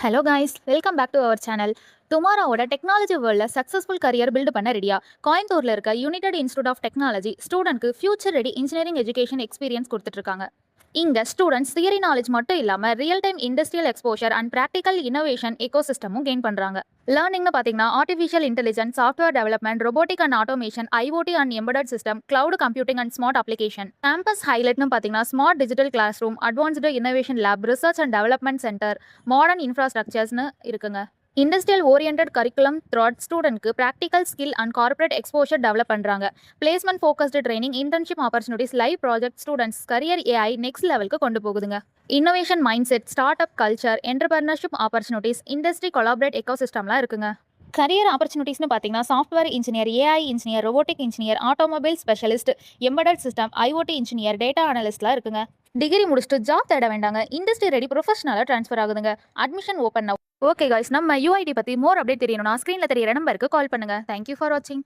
Hello guys, welcome back to our channel. டுமாரோவோட technology வேர்ல்டில் successful career build பண்ண ரெடியா? கோயம்புத்தூரில் இருக்க யுனைடெட் இன்ஸ்டியூட் ஆஃப் டெக்னாலஜி ஸ்டூடெண்ட்க்கு future ready engineering education experience கொடுத்துட்ருக்காங்க. இங்கே ஸ்டூடெண்ட்ஸ் தியரி நாலேஜ் மட்டும் இல்லாமல் real time industrial exposure and practical innovation எக்கோசிஸ்டமும் கெயின் பண்ணுறாங்க. லேர்னிங்னு பார்த்தீங்கன்னா artificial intelligence, software development, robotic and automation, IoT and embedded system, cloud computing and smart application. Campus ஹைலைட்னு பார்த்தீங்கன்னா smart digital class room, advanced innovation lab, research and development centre, modern இன்ஃப்ராஸ்ட்ரக்சர்ஸ்னு இருக்குங்க. Industrial orient curriculum through ஸ்டூடெண்ட்க்கு practical skill and corporate exposure develop பண்ணுறாங்க. Placement focused training, internship opportunities, live project students career AI next லெவலுக்கு கொண்டு போகுதுங்க. Innovation mindset, start up culture, entrepreneurship opportunities, industry collaborate எக்கோசிஸ்டம்லாம் இருக்குங்க. Career ஆப்பர்ச்சுனிட்டிஸ்னு பார்த்தீங்கன்னா software engineer, AI engineer, robotic engineer, automobile specialist, embedded system, IoT engineer, data அனலிஸ்ட்லாம் இருக்குங்க. Degree முடிச்சுட்டு ஜாப் தேட வேண்டாங்க, இண்டஸ்ட்ரி ரெடி ப்ரொஃபஷனலாக ட்ரான்ஸ்ஃபர் ஆகுதுங்க. Admission open now. Okay guys, நம்ம யூஐடி பற்றி மோர் அப்டேட் தெரியணும்னா ஸ்க்ரீனில் தெரியிற நம்பருக்கு கால் பண்ணுங்கள். தேங்க்யூ ஃபார் வாட்சிங்.